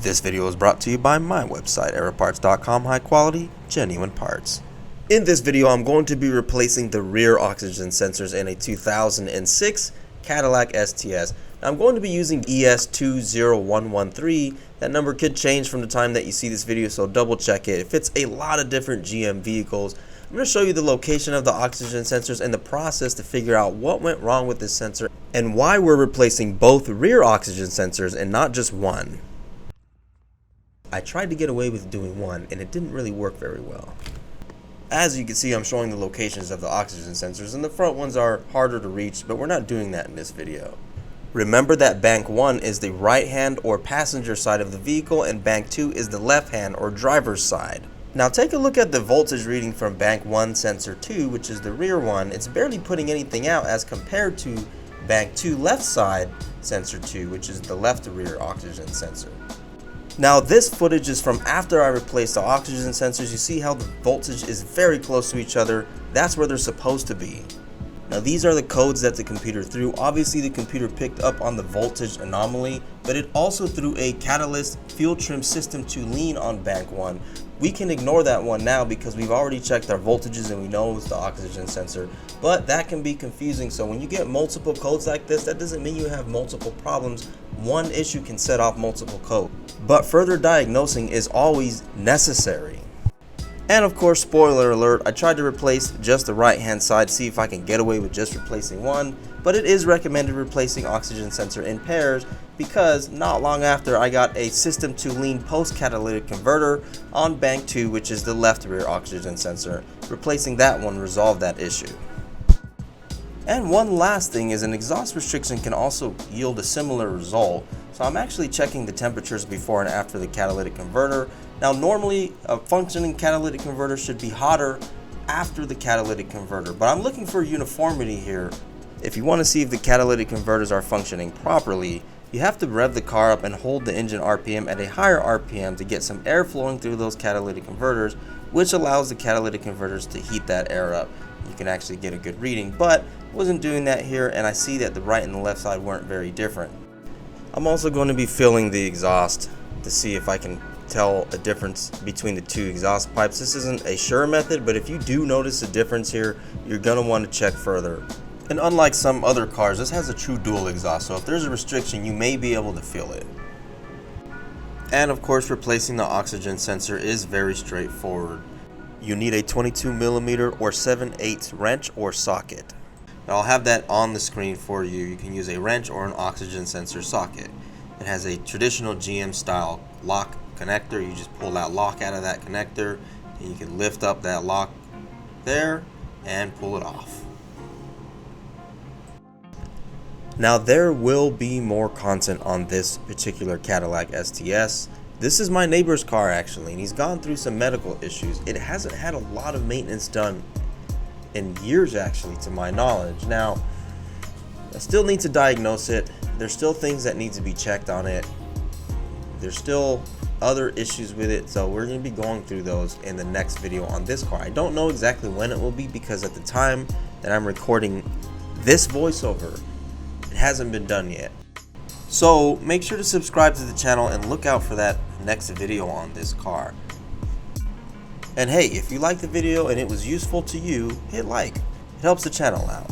This video is brought to you by my website, aeroparts.com, high quality, genuine parts. In this video, I'm going to be replacing the rear oxygen sensors in a 2006 Cadillac STS. Now, I'm going to be using ES20113. That number could change from the time that you see this video, so double check it. It fits a lot of different GM vehicles. I'm going to show you the location of the oxygen sensors and the process to figure out what went wrong with this sensor and why we're replacing both rear oxygen sensors and not just one. I tried to get away with doing one and it didn't really work very well. As you can see, I'm showing the locations of the oxygen sensors, and the front ones are harder to reach, but we're not doing that in this video. Remember that bank 1 is the right hand or passenger side of the vehicle and bank 2 is the left hand or driver's side. Now take a look at the voltage reading from bank 1 sensor 2, which is the rear one. It's barely putting anything out as compared to bank 2 left side sensor 2, which is the left rear oxygen sensor. Now this footage is from after I replaced the oxygen sensors. You see how the voltage is very close to each other. That's where they're supposed to be. Now these are the codes that the computer threw. Obviously the computer picked up on the voltage anomaly, but it also threw a catalyst fuel trim system to lean on bank 1. We can ignore that one now because we've already checked our voltages and we know it's the oxygen sensor, but that can be confusing. So when you get multiple codes like this, that doesn't mean you have multiple problems. One issue can set off multiple codes, but further diagnosing is always necessary. And of course, spoiler alert, I tried to replace just the right hand side, see if I can get away with just replacing one, but it is recommended replacing oxygen sensor in pairs because not long after I got a system to lean post catalytic converter on bank 2, which is the left rear oxygen sensor. Replacing that one resolved that issue. And one last thing is an exhaust restriction can also yield a similar result. So I'm actually checking the temperatures before and after the catalytic converter. Now normally a functioning catalytic converter should be hotter after the catalytic converter, but I'm looking for uniformity here. If you want to see if the catalytic converters are functioning properly, you have to rev the car up and hold the engine RPM at a higher RPM to get some air flowing through those catalytic converters, which allows the catalytic converters to heat that air up. You can actually get a good reading, but wasn't doing that here, and I see that the right and the left side weren't very different. I'm also going to be filling the exhaust to see if I can tell a difference between the two exhaust pipes. This isn't a sure method, but if you do notice a difference here, you're going to want to check further. And unlike some other cars, this has a true dual exhaust, so if there's a restriction, you may be able to feel it. And of course, replacing the oxygen sensor is very straightforward. You need a 22mm or 7/8 wrench or socket. Now I'll have that on the screen for you. You can use a wrench or an oxygen sensor socket. It has a traditional GM style lock connector. You just pull that lock out of that connector and you can lift up that lock there and pull it off. Now there will be more content on this particular Cadillac STS. This is my neighbor's car actually, and he's gone through some medical issues. It hasn't had a lot of maintenance done in years actually, to my knowledge. Now I still need to diagnose it. There's still things that need to be checked on it. There's still other issues with it, so we're going to be going through those in the next video on this car. I don't know exactly when it will be because at the time that I'm recording this voiceover, it hasn't been done yet. So make sure to subscribe to the channel and look out for that next video on this car. And hey, if you liked the video and it was useful to you, hit like. It helps the channel out.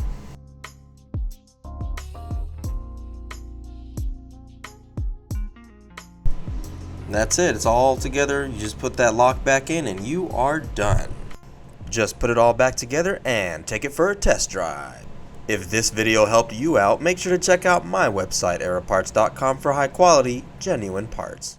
And that's it. It's all together. You just put that lock back in and you are done. Just put it all back together and take it for a test drive. If this video helped you out, make sure to check out my website, aeroparts.com, for high quality, genuine parts.